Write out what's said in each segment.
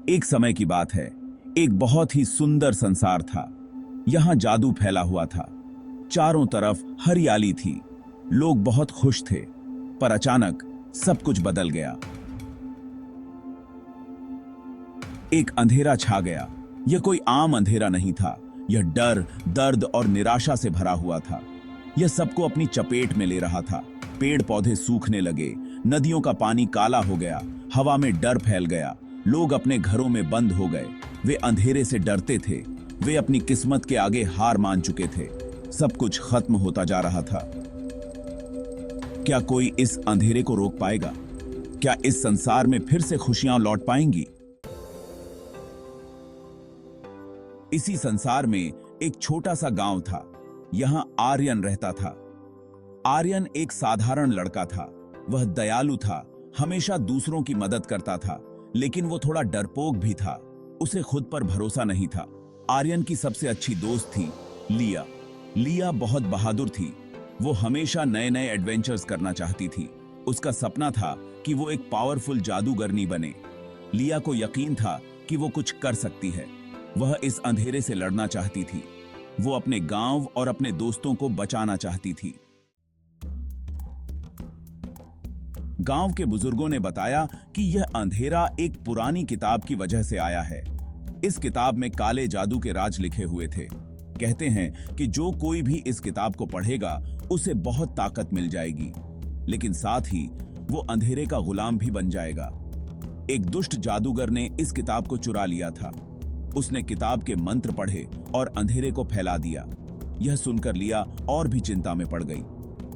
एक समय की बात है। एक बहुत ही सुंदर संसार था। यहां जादू फैला हुआ था। चारों तरफ हरियाली थी। लोग बहुत खुश थे। पर अचानक सब कुछ बदल गया। एक अंधेरा छा गया। यह कोई आम अंधेरा नहीं था। यह डर, दर्द और निराशा से भरा हुआ था। यह सबको अपनी चपेट में ले रहा था। पेड़ पौधे सूखने लगे। नदियों का पानी काला हो गया। हवा में डर फैल गया। लोग अपने घरों में बंद हो गए। वे अंधेरे से डरते थे। वे अपनी किस्मत के आगे हार मान चुके थे। सब कुछ खत्म होता जा रहा था। क्या कोई इस अंधेरे को रोक पाएगा? क्या इस संसार में फिर से खुशियां लौट पाएंगी? इसी संसार में एक छोटा सा गांव था। यहां आर्यन रहता था। आर्यन एक साधारण लड़का था। वह दयालु था, हमेशा दूसरों की मदद करता था, लेकिन वो थोड़ा डरपोक भी था। उसे खुद पर भरोसा नहीं था। आर्यन की सबसे अच्छी दोस्त थी लिया। लिया बहुत बहादुर थी। वो हमेशा नए नए एडवेंचर्स करना चाहती थी। उसका सपना था कि वो एक पावरफुल जादूगरनी बने। लिया को यकीन था कि वो कुछ कर सकती है। वह इस अंधेरे से लड़ना चाहती थी। वो अपने गांव और अपने दोस्तों को बचाना चाहती थी। गांव के बुजुर्गों ने बताया कि यह अंधेरा एक पुरानी किताब की वजह से आया है। इस किताब में काले जादू के राज लिखे हुए थे। कहते हैं कि जो कोई भी इस किताब को पढ़ेगा उसे बहुत ताकत मिल जाएगी, लेकिन साथ ही वो अंधेरे का गुलाम भी बन जाएगा। एक दुष्ट जादूगर ने इस किताब को चुरा लिया था। उसने किताब के मंत्र पढ़े और अंधेरे को फैला दिया। यह सुनकर लिया और भी चिंता में पड़ गई।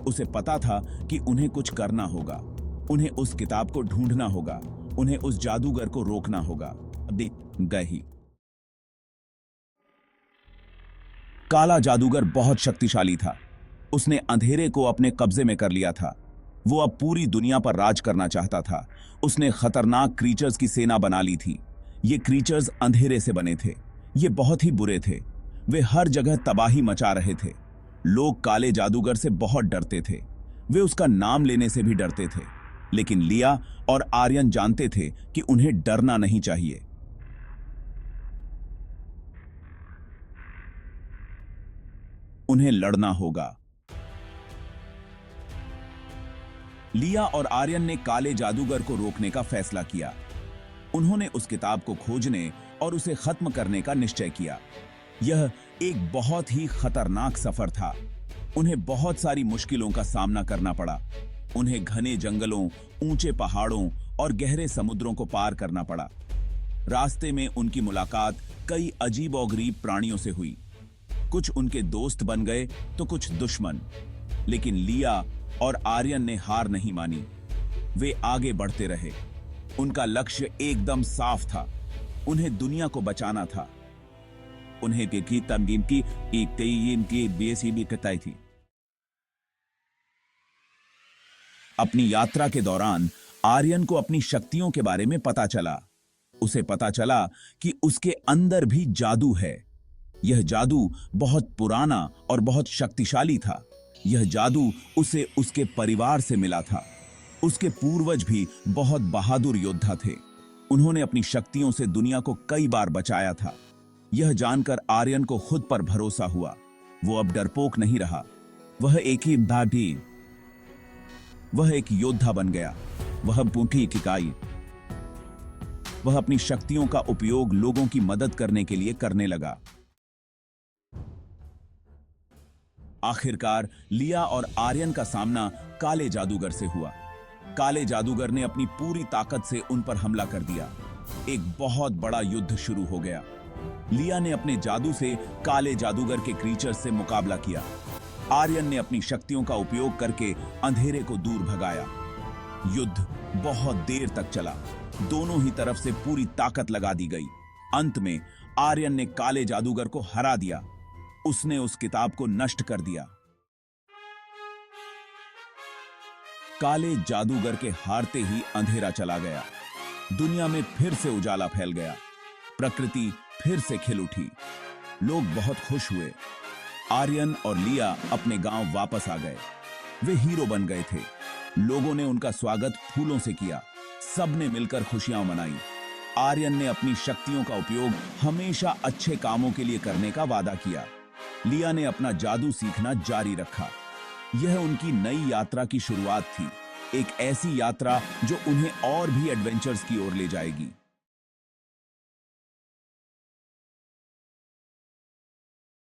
उसे पता था कि उन्हें कुछ करना होगा। उन्हें उस किताब को ढूंढना होगा। उन्हें उस जादूगर को रोकना होगा। गए ही काला जादूगर बहुत शक्तिशाली था। उसने अंधेरे को अपने कब्जे में कर लिया था। वो अब पूरी दुनिया पर राज करना चाहता था। उसने खतरनाक क्रीचर्स की सेना बना ली थी। ये क्रीचर्स अंधेरे से बने थे। ये बहुत ही बुरे थे। वे हर जगह तबाही मचा रहे थे। लोग काले जादूगर से बहुत डरते थे। वे उसका नाम लेने से भी डरते थे। लेकिन लिया और आर्यन जानते थे कि उन्हें डरना नहीं चाहिए। उन्हें लड़ना होगा। लिया और आर्यन ने काले जादूगर को रोकने का फैसला किया। उन्होंने उस किताब को खोजने और उसे खत्म करने का निश्चय किया। यह एक बहुत ही खतरनाक सफर था। उन्हें बहुत सारी मुश्किलों का सामना करना पड़ा। उन्हें घने जंगलों, ऊंचे पहाड़ों और गहरे समुद्रों को पार करना पड़ा। रास्ते में उनकी मुलाकात कई अजीबोगरीब प्राणियों से हुई। कुछ उनके दोस्त बन गए तो कुछ दुश्मन। लेकिन लिया और आर्यन ने हार नहीं मानी। वे आगे बढ़ते रहे। उनका लक्ष्य एकदम साफ था। उन्हें दुनिया को बचाना था। उन्हें की तमगीन की एक बेसी भी कताई थी। अपनी यात्रा के दौरान आर्यन को अपनी शक्तियों के बारे में पता चला। उसे पता चला कि उसके अंदर भी जादू है। यह जादू बहुत पुराना और बहुत शक्तिशाली था। यह जादू उसे उसके परिवार से मिला था। उसके पूर्वज भी बहुत बहादुर योद्धा थे। उन्होंने अपनी शक्तियों से दुनिया को कई बार बचाया था। यह जानकर आर्यन को खुद पर भरोसा हुआ। वो अब डरपोक नहीं रहा। वह एक योद्धा बन गया। वह बूटी किकाई। वह अपनी शक्तियों का उपयोग लोगों की मदद करने के लिए करने लगा। आखिरकार लिया और आर्यन का सामना काले जादूगर से हुआ। काले जादूगर ने अपनी पूरी ताकत से उन पर हमला कर दिया। एक बहुत बड़ा युद्ध शुरू हो गया। लिया ने अपने जादू से काले जादूगर के क्रीचर्स से मुकाबला किया। आर्यन ने अपनी शक्तियों का उपयोग करके अंधेरे को दूर भगाया। युद्ध बहुत देर तक चला। दोनों ही तरफ से पूरी ताकत लगा दी गई। अंत में आर्यन ने काले जादूगर को हरा दिया। उसने उस किताब को नष्ट कर दिया। काले जादूगर के हारते ही अंधेरा चला गया। दुनिया में फिर से उजाला फैल गया। प्रकृति फिर से खिल उठी। लोग बहुत खुश हुए। आर्यन और लिया अपने गांव वापस आ गए। वे हीरो बन गए थे। लोगों ने उनका स्वागत फूलों से किया। सबने मिलकर खुशियां मनाई। आर्यन ने अपनी शक्तियों का उपयोग हमेशा अच्छे कामों के लिए करने का वादा किया। लिया ने अपना जादू सीखना जारी रखा। यह उनकी नई यात्रा की शुरुआत थी, एक ऐसी यात्रा जो उन्हें और भी एडवेंचर्स की ओर ले जाएगी।